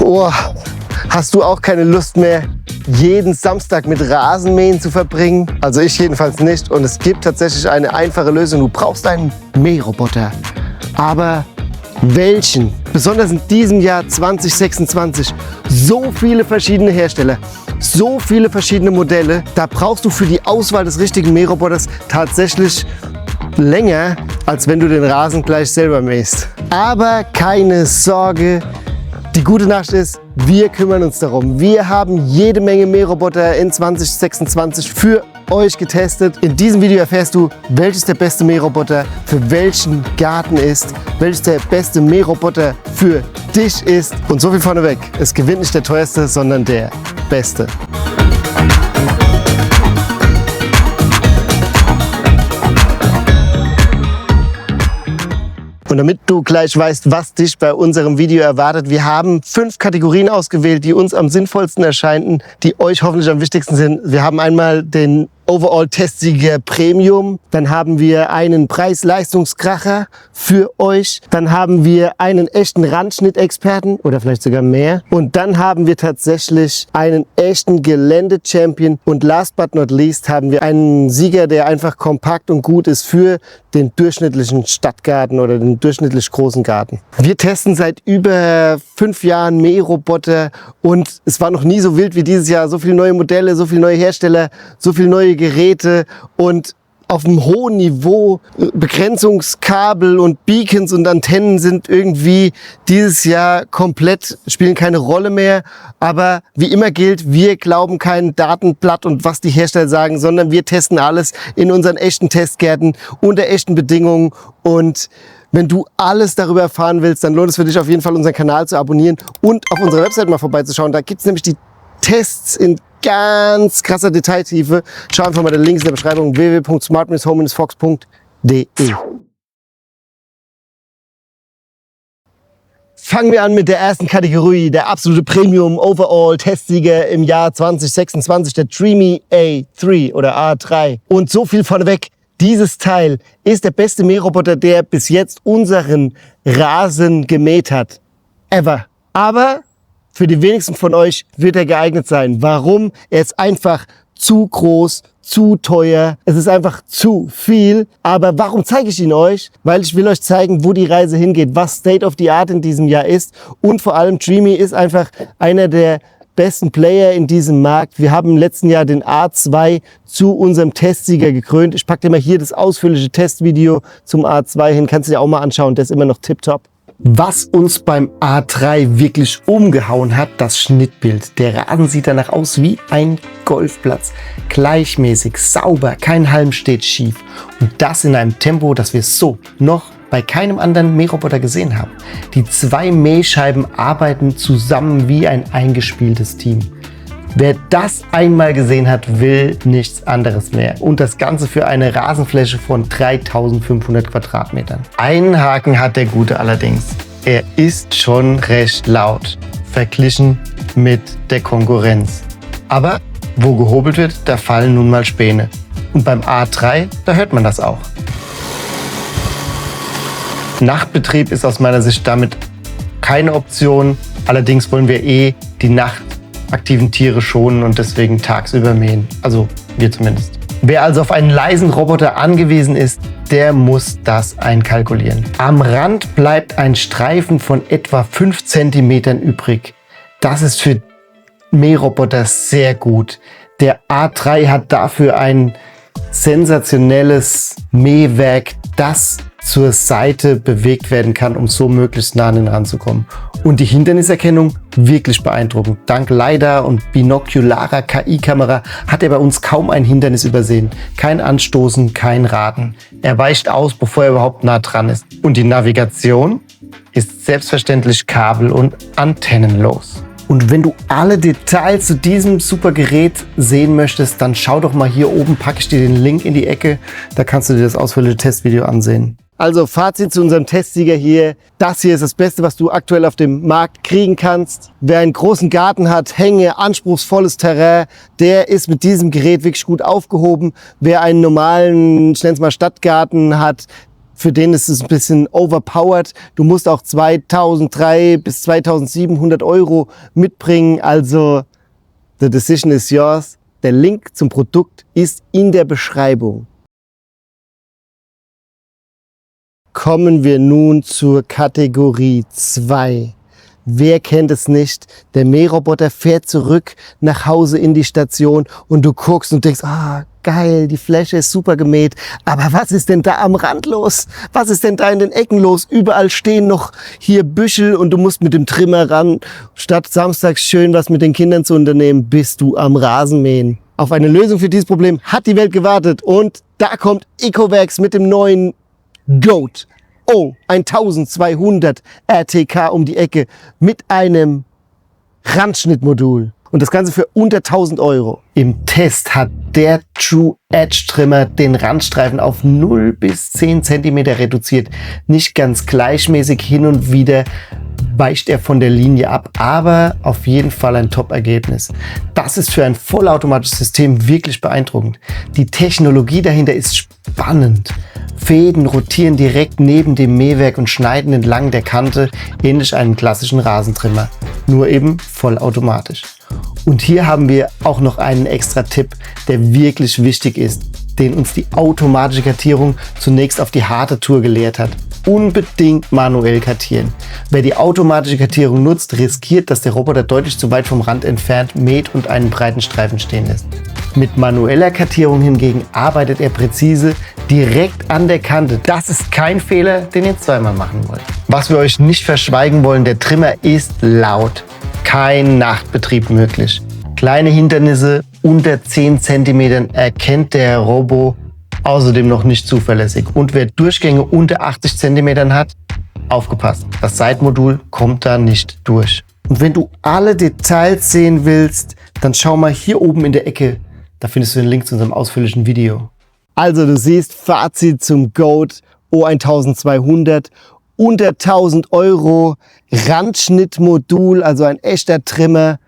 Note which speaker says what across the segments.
Speaker 1: Oh, hast du auch keine Lust mehr, jeden Samstag mit Rasenmähen zu verbringen? Also ich jedenfalls nicht. Und es gibt tatsächlich eine einfache Lösung. Du brauchst einen Mähroboter. Aber welchen? Besonders in diesem Jahr 2026. So viele verschiedene Hersteller. So viele verschiedene Modelle. Da brauchst du für die Auswahl des richtigen Mähroboters tatsächlich länger, als wenn du den Rasen gleich selber mähst. Aber keine Sorge. Die gute Nachricht ist, wir kümmern uns darum. Wir haben jede Menge Mähroboter in 2026 für euch getestet. In diesem Video erfährst du, welches der beste Mähroboter für welchen Garten ist, welches der beste Mähroboter für dich ist. Und so viel vorneweg, es gewinnt nicht der teuerste, sondern der beste. Und damit du gleich weißt, was dich bei unserem Video erwartet, wir haben 5 Kategorien ausgewählt, die uns am sinnvollsten erscheinen, die euch hoffentlich am wichtigsten sind. Wir haben einmal den Overall-Testsieger Premium, dann haben wir einen Preis-Leistungskracher für euch, dann haben wir einen echten Randschnittexperten oder vielleicht sogar mehr und dann haben wir tatsächlich einen echten Gelände-Champion und last but not least haben wir einen Sieger, der einfach kompakt und gut ist für den durchschnittlichen Stadtgarten oder den durchschnittlich großen Garten. Wir testen seit über 5 Jahren Mähroboter und es war noch nie so wild wie dieses Jahr. So viele neue Modelle, so viele neue Hersteller, so viele neue Geräte und auf einem hohen Niveau. Begrenzungskabel und Beacons und Antennen sind irgendwie dieses Jahr komplett, spielen keine Rolle mehr. Aber wie immer gilt, wir glauben kein Datenblatt und was die Hersteller sagen, sondern wir testen alles in unseren echten Testgärten unter echten Bedingungen. Und wenn du alles darüber erfahren willst, dann lohnt es für dich auf jeden Fall, unseren Kanal zu abonnieren und auf unserer Website mal vorbeizuschauen. Da gibt's nämlich die Tests in ganz krasser Detailtiefe. Schau einfach mal den Link in der Beschreibung www.smart-home-fox.de. Fangen wir an mit der ersten Kategorie, der absolute Premium Overall Testsieger im Jahr 2026, der Dreamy A3 oder A3. Und so viel vorneweg, dieses Teil ist der beste Mähroboter, der bis jetzt unseren Rasen gemäht hat. Ever. Aber für die wenigsten von euch wird er geeignet sein. Warum? Er ist einfach zu groß, zu teuer. Es ist einfach zu viel. Aber warum zeige ich ihn euch? Weil ich will euch zeigen, wo die Reise hingeht, was State of the Art in diesem Jahr ist. Und vor allem Dreamy ist einfach einer der besten Player in diesem Markt. Wir haben im letzten Jahr den A2 zu unserem Testsieger gekrönt. Ich packe dir mal hier das ausführliche Testvideo zum A2 hin. Kannst du dir auch mal anschauen. Der ist immer noch tipptopp. Was uns beim A3 wirklich umgehauen hat, das Schnittbild. Der Rasen sieht danach aus wie ein Golfplatz. Gleichmäßig, sauber, kein Halm steht schief. Und das in einem Tempo, das wir so noch bei keinem anderen Mähroboter gesehen haben. Die 2 Mähscheiben arbeiten zusammen wie ein eingespieltes Team. Wer das einmal gesehen hat, will nichts anderes mehr. Und das Ganze für eine Rasenfläche von 3500 Quadratmetern. Einen Haken hat der Gute allerdings. Er ist schon recht laut, verglichen mit der Konkurrenz. Aber wo gehobelt wird, da fallen nun mal Späne. Und beim A3, da hört man das auch. Nachtbetrieb ist aus meiner Sicht damit keine Option. Allerdings wollen wir die nachtaktiven Tiere schonen und deswegen tagsüber mähen. Also wir zumindest. Wer also auf einen leisen Roboter angewiesen ist, der muss das einkalkulieren. Am Rand bleibt ein Streifen von etwa 5 cm übrig. Das ist für Mähroboter sehr gut. Der A3 hat dafür ein sensationelles Mähwerk, das zur Seite bewegt werden kann, um so möglichst nah an den Rand zu kommen. Und die Hinderniserkennung wirklich beeindruckend. Dank LiDAR und binokularer KI-Kamera hat er bei uns kaum ein Hindernis übersehen. Kein Anstoßen, kein Raten. Er weicht aus, bevor er überhaupt nah dran ist. Und die Navigation ist selbstverständlich kabel- und antennenlos. Und wenn du alle Details zu diesem super Gerät sehen möchtest, dann schau doch mal hier oben, packe ich dir den Link in die Ecke. Da kannst du dir das ausführliche Testvideo ansehen. Also Fazit zu unserem Testsieger hier. Das hier ist das Beste, was du aktuell auf dem Markt kriegen kannst. Wer einen großen Garten hat, Hänge, anspruchsvolles Terrain, der ist mit diesem Gerät wirklich gut aufgehoben. Wer einen normalen, ich nenne es mal Stadtgarten hat, für den ist es ein bisschen overpowered. Du musst auch 2.300 bis 2.700 Euro mitbringen. Also, the decision is yours. Der Link zum Produkt ist in der Beschreibung. Kommen wir nun zur Kategorie 2. Wer kennt es nicht? Der Mähroboter fährt zurück nach Hause in die Station und du guckst und denkst, geil, die Fläche ist super gemäht. Aber was ist denn da am Rand los? Was ist denn da in den Ecken los? Überall stehen noch hier Büschel und du musst mit dem Trimmer ran. Statt samstags schön was mit den Kindern zu unternehmen, bist du am Rasenmähen. Auf eine Lösung für dieses Problem hat die Welt gewartet und da kommt Ecoverx mit dem neuen Goat O1200 RTK um die Ecke mit einem Randschnittmodul. Und das Ganze für unter 1.000 Euro. Im Test hat der True Edge Trimmer den Randstreifen auf 0 bis 10 cm reduziert. Nicht ganz gleichmäßig, hin und wieder weicht er von der Linie ab, aber auf jeden Fall ein Top-Ergebnis. Das ist für ein vollautomatisches System wirklich beeindruckend. Die Technologie dahinter ist spannend. Fäden rotieren direkt neben dem Mähwerk und schneiden entlang der Kante, ähnlich einem klassischen Rasentrimmer, nur eben vollautomatisch. Und hier haben wir auch noch einen extra Tipp, der wirklich wichtig ist, den uns die automatische Kartierung zunächst auf die harte Tour gelehrt hat. Unbedingt manuell kartieren. Wer die automatische Kartierung nutzt, riskiert, dass der Roboter deutlich zu weit vom Rand entfernt mäht und einen breiten Streifen stehen lässt. Mit manueller Kartierung hingegen arbeitet er präzise direkt an der Kante. Das ist kein Fehler, den ihr zweimal machen wollt. Was wir euch nicht verschweigen wollen, der Trimmer ist laut. Kein Nachtbetrieb möglich. Kleine Hindernisse unter 10 cm erkennt der Robo außerdem noch nicht zuverlässig. Und wer Durchgänge unter 80 cm hat, aufgepasst, das Seitenmodul kommt da nicht durch. Und wenn du alle Details sehen willst, dann schau mal hier oben in der Ecke. Da findest du den Link zu unserem ausführlichen Video. Also du siehst, Fazit zum Goat O1200. Unter 1.000 Euro, Randschnittmodul, also ein echter Trimmer.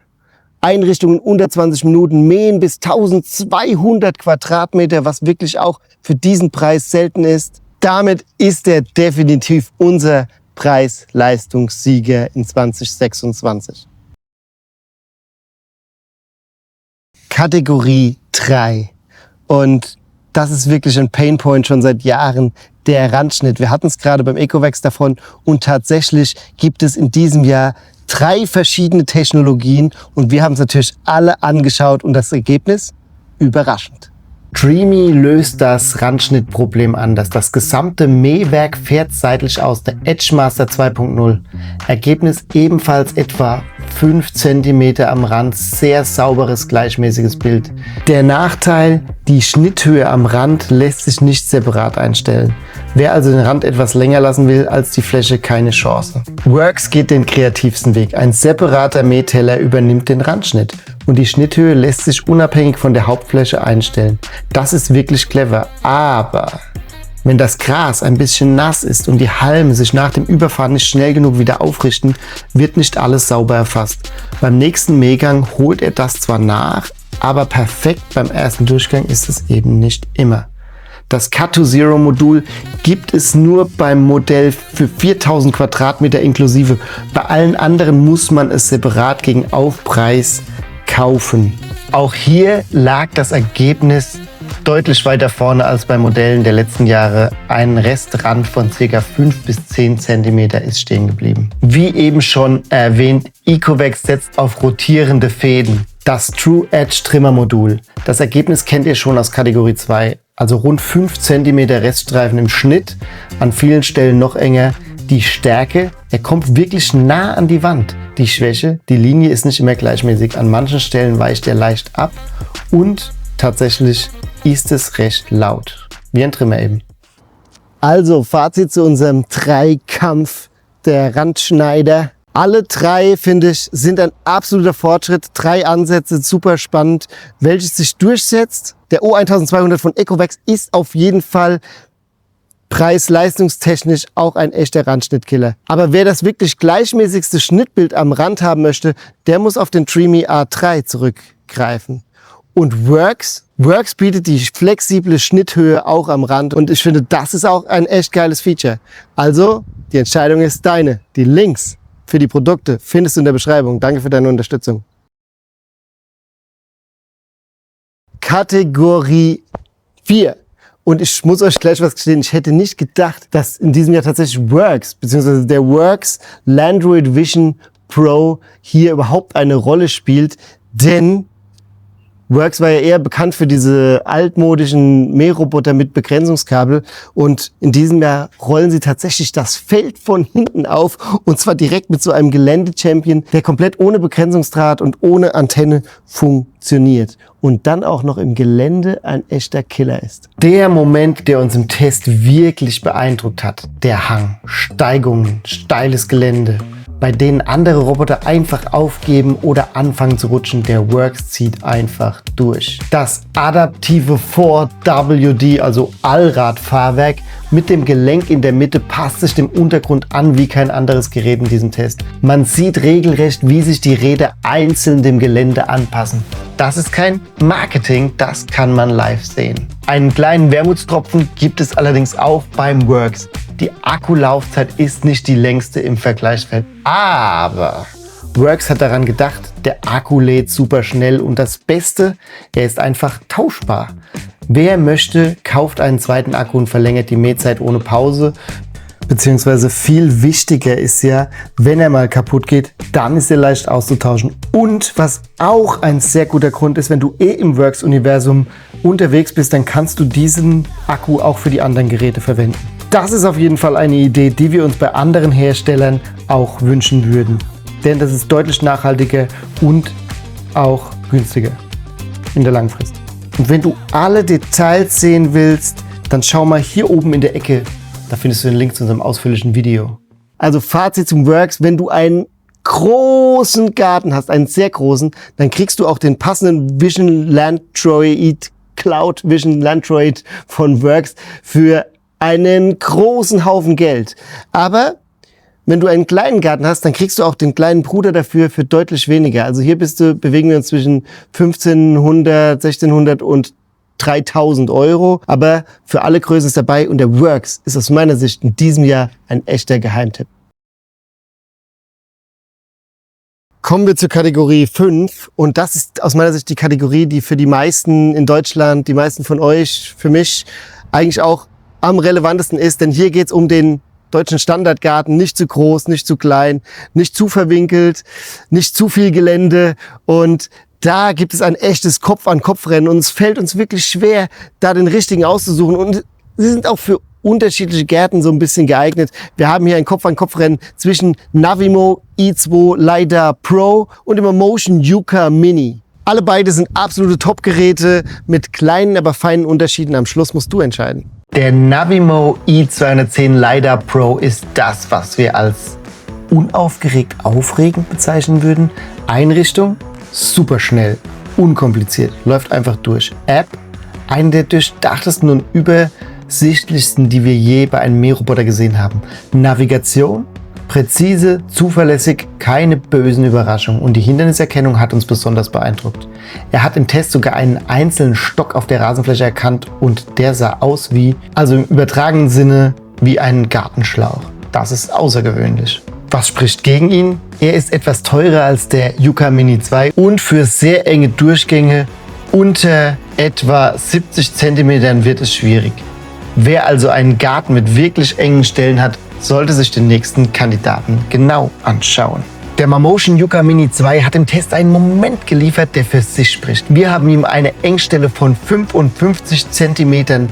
Speaker 1: Einrichtungen unter 20 Minuten, mähen bis 1.200 Quadratmeter, was wirklich auch für diesen Preis selten ist. Damit ist er definitiv unser Preis-Leistungssieger in 2026. Kategorie 3. Und das ist wirklich ein Painpoint schon seit Jahren, der Randschnitt. Wir hatten es gerade beim Ecoverx davon und tatsächlich gibt es in diesem Jahr 3 verschiedene Technologien und wir haben es natürlich alle angeschaut und das Ergebnis überraschend. Dreamy löst das Randschnittproblem anders. Das gesamte Mähwerk fährt seitlich aus, der Edgemaster 2.0. Ergebnis ebenfalls etwa 5 cm am Rand, sehr sauberes, gleichmäßiges Bild. Der Nachteil, die Schnitthöhe am Rand lässt sich nicht separat einstellen. Wer also den Rand etwas länger lassen will als die Fläche, keine Chance. Works geht den kreativsten Weg. Ein separater Mähteller übernimmt den Randschnitt und die Schnitthöhe lässt sich unabhängig von der Hauptfläche einstellen. Das ist wirklich clever, aber wenn das Gras ein bisschen nass ist und die Halme sich nach dem Überfahren nicht schnell genug wieder aufrichten, wird nicht alles sauber erfasst. Beim nächsten Mähgang holt er das zwar nach, aber perfekt beim ersten Durchgang ist es eben nicht immer. Das Cut-to-Zero-Modul gibt es nur beim Modell für 4.000 Quadratmeter inklusive. Bei allen anderen muss man es separat gegen Aufpreis kaufen. Auch hier lag das Ergebnis deutlich weiter vorne als bei Modellen der letzten Jahre. Ein Restrand von ca. 5 bis 10 cm ist stehen geblieben. Wie eben schon erwähnt, Ecoverx setzt auf rotierende Fäden. Das True Edge Trimmer Modul. Das Ergebnis kennt ihr schon aus Kategorie 2. Also rund 5 cm Reststreifen im Schnitt, an vielen Stellen noch enger. Die Stärke, er kommt wirklich nah an die Wand. Die Schwäche, die Linie ist nicht immer gleichmäßig. An manchen Stellen weicht er leicht ab und tatsächlich ist es recht laut. Wie ein Trimmer eben. Also Fazit zu unserem Dreikampf der Randschneider. Alle 3, finde ich, sind ein absoluter Fortschritt. 3 Ansätze, super spannend. Welches sich durchsetzt? Der O1200 von Ecoverx ist auf jeden Fall preis-leistungstechnisch auch ein echter Randschnittkiller. Aber wer das wirklich gleichmäßigste Schnittbild am Rand haben möchte, der muss auf den Dreamy A3 zurückgreifen. Und Works Works bietet die flexible Schnitthöhe auch am Rand und ich finde, das ist auch ein echt geiles Feature. Also, die Entscheidung ist deine. Die Links für die Produkte findest du in der Beschreibung. Danke für deine Unterstützung. Kategorie 4. Und ich muss euch gleich was gestehen, ich hätte nicht gedacht, dass in diesem Jahr tatsächlich Works, beziehungsweise der Works Landroid Vision Pro hier überhaupt eine Rolle spielt, denn Works war ja eher bekannt für diese altmodischen Mähroboter mit Begrenzungskabel und in diesem Jahr rollen sie tatsächlich das Feld von hinten auf und zwar direkt mit so einem Gelände-Champion, der komplett ohne Begrenzungsdraht und ohne Antenne funktioniert und dann auch noch im Gelände ein echter Killer ist. Der Moment, der uns im Test wirklich beeindruckt hat, der Hang, Steigungen, steiles Gelände, bei denen andere Roboter einfach aufgeben oder anfangen zu rutschen, der Works zieht einfach durch. Das adaptive 4WD, also Allradfahrwerk mit dem Gelenk in der Mitte, passt sich dem Untergrund an wie kein anderes Gerät in diesem Test. Man sieht regelrecht, wie sich die Räder einzeln dem Gelände anpassen. Das ist kein Marketing, das kann man live sehen. Einen kleinen Wermutstropfen gibt es allerdings auch beim Works. Die Akkulaufzeit ist nicht die längste im Vergleichsfeld. Aber Works hat daran gedacht, der Akku lädt super schnell und das Beste, er ist einfach tauschbar. Wer möchte, kauft einen zweiten Akku und verlängert die Mähzeit ohne Pause. Beziehungsweise viel wichtiger ist ja, wenn er mal kaputt geht, dann ist er leicht auszutauschen. Und was auch ein sehr guter Grund ist, wenn du im Works-Universum unterwegs bist, dann kannst du diesen Akku auch für die anderen Geräte verwenden. Das ist auf jeden Fall eine Idee, die wir uns bei anderen Herstellern auch wünschen würden. Denn das ist deutlich nachhaltiger und auch günstiger in der Langfrist. Und wenn du alle Details sehen willst, dann schau mal hier oben in der Ecke. Da findest du den Link zu unserem ausführlichen Video. Also Fazit zum Works, wenn du einen großen Garten hast, einen sehr großen, dann kriegst du auch den passenden Vision Landroid, Cloud Vision Landroid von Works für einen großen Haufen Geld. Aber wenn du einen kleinen Garten hast, dann kriegst du auch den kleinen Bruder dafür für deutlich weniger. Also hier bewegen wir uns zwischen 1500, 1600 und 3000 Euro. Aber für alle Größen ist dabei und der Works ist aus meiner Sicht in diesem Jahr ein echter Geheimtipp. Kommen wir zur Kategorie 5 und das ist aus meiner Sicht die Kategorie, die für die meisten in Deutschland, die meisten von euch, für mich eigentlich auch am relevantesten ist, denn hier geht es um den deutschen Standardgarten, nicht zu groß, nicht zu klein, nicht zu verwinkelt, nicht zu viel Gelände und da gibt es ein echtes Kopf-an-Kopf-Rennen und es fällt uns wirklich schwer, da den richtigen auszusuchen und sie sind auch für unterschiedliche Gärten so ein bisschen geeignet. Wir haben hier ein Kopf-an-Kopf-Rennen zwischen Navimo i2 LiDAR Pro und dem Motion Yuka Mini. Alle beide sind absolute Top-Geräte mit kleinen, aber feinen Unterschieden. Am Schluss musst du entscheiden. Der Navimo i210 LiDAR Pro ist das, was wir als unaufgeregt aufregend bezeichnen würden. Einrichtung, super schnell, unkompliziert, läuft einfach durch. App, eine der durchdachtesten und übersichtlichsten, die wir je bei einem Mähroboter gesehen haben. Navigation, präzise, zuverlässig, keine bösen Überraschungen und die Hinderniserkennung hat uns besonders beeindruckt. Er hat im Test sogar einen einzelnen Stock auf der Rasenfläche erkannt und der sah aus wie, also im übertragenen Sinne, wie ein Gartenschlauch. Das ist außergewöhnlich. Was spricht gegen ihn? Er ist etwas teurer als der Yuka Mini 2 und für sehr enge Durchgänge unter etwa 70 cm wird es schwierig. Wer also einen Garten mit wirklich engen Stellen hat, sollte sich den nächsten Kandidaten genau anschauen. Der Motion Yuka Mini 2 hat im Test einen Moment geliefert, der für sich spricht. Wir haben ihm eine Engstelle von 55 cm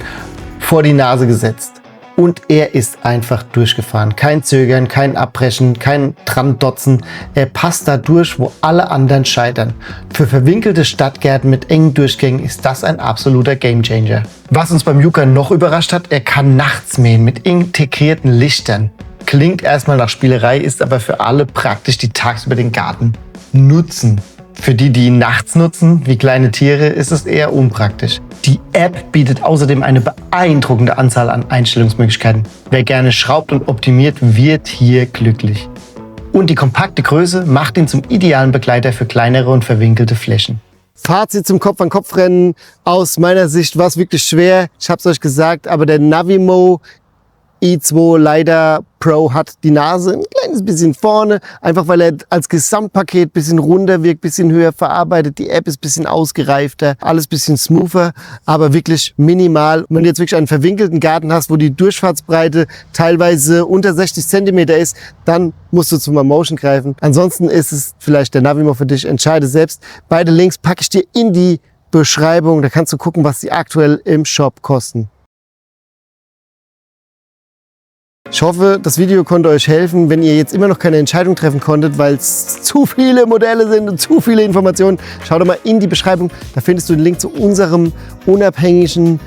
Speaker 1: vor die Nase gesetzt. Und er ist einfach durchgefahren. Kein Zögern, kein Abbrechen, kein Dran-Dotzen. Er passt da durch, wo alle anderen scheitern. Für verwinkelte Stadtgärten mit engen Durchgängen ist das ein absoluter Gamechanger. Was uns beim Yuka noch überrascht hat, er kann nachts mähen mit integrierten Lichtern. Klingt erstmal nach Spielerei, ist aber für alle praktisch, die tagsüber den Garten nutzen. Für die, die ihn nachts nutzen, wie kleine Tiere, ist es eher unpraktisch. Die App bietet außerdem eine beeindruckende Anzahl an Einstellungsmöglichkeiten. Wer gerne schraubt und optimiert, wird hier glücklich. Und die kompakte Größe macht ihn zum idealen Begleiter für kleinere und verwinkelte Flächen. Fazit zum Kopf-an-Kopf-Rennen. Aus meiner Sicht war es wirklich schwer. Ich habe es euch gesagt, aber der Navimo i2 Lidar Pro hat die Nase ein kleines bisschen vorne, einfach weil er als Gesamtpaket ein bisschen runder wirkt, ein bisschen höher verarbeitet. Die App ist ein bisschen ausgereifter, alles ein bisschen smoother, aber wirklich minimal. Und wenn du jetzt wirklich einen verwinkelten Garten hast, wo die Durchfahrtsbreite teilweise unter 60 cm ist, dann musst du zum Motion greifen. Ansonsten ist es vielleicht der Navimo für dich. Entscheide selbst. Beide Links packe ich dir in die Beschreibung. Da kannst du gucken, was die aktuell im Shop kosten. Ich hoffe, das Video konnte euch helfen. Wenn ihr jetzt immer noch keine Entscheidung treffen konntet, weil es zu viele Modelle sind und zu viele Informationen, schau doch mal in die Beschreibung. Da findest du den Link zu unserem unabhängigen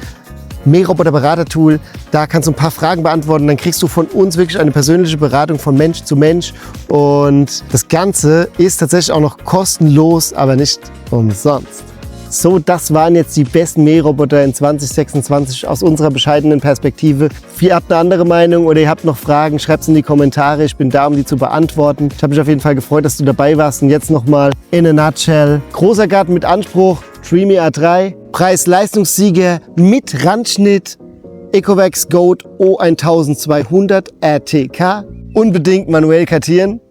Speaker 1: Mähroboter-Berater-Tool. Da kannst du ein paar Fragen beantworten. Dann kriegst du von uns wirklich eine persönliche Beratung von Mensch zu Mensch. Und das Ganze ist tatsächlich auch noch kostenlos, aber nicht umsonst. So, das waren jetzt die besten Mähroboter in 2026 aus unserer bescheidenen Perspektive. Ihr habt eine andere Meinung oder ihr habt noch Fragen, schreibt es in die Kommentare. Ich bin da, um die zu beantworten. Ich habe mich auf jeden Fall gefreut, dass du dabei warst. Und jetzt nochmal in a nutshell. Großer Garten mit Anspruch, Dreamy A3, Preis-Leistungssieger mit Randschnitt, Ecovacs Goat O1200 RTK. Unbedingt manuell kartieren.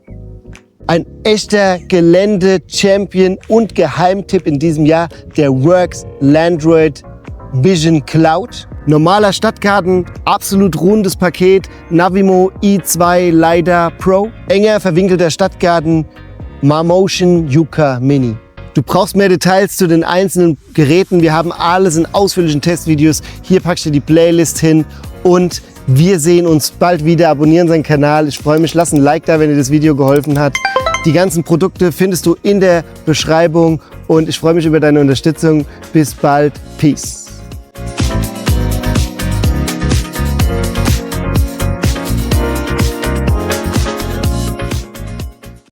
Speaker 1: Ein echter Gelände-Champion und Geheimtipp in diesem Jahr, der Worx Landroid Vision Cloud. Normaler Stadtgarten, absolut rundes Paket, Navimo i2 Lidar Pro. Enger verwinkelter Stadtgarten, Marmotion Yuka Mini. Du brauchst mehr Details zu den einzelnen Geräten. Wir haben alles in ausführlichen Testvideos. Hier packst du die Playlist hin und wir sehen uns bald wieder. Abonnieren unseren Kanal. Ich freue mich. Lass ein Like da, wenn dir das Video geholfen hat. Die ganzen Produkte findest du in der Beschreibung und ich freue mich über deine Unterstützung. Bis bald. Peace.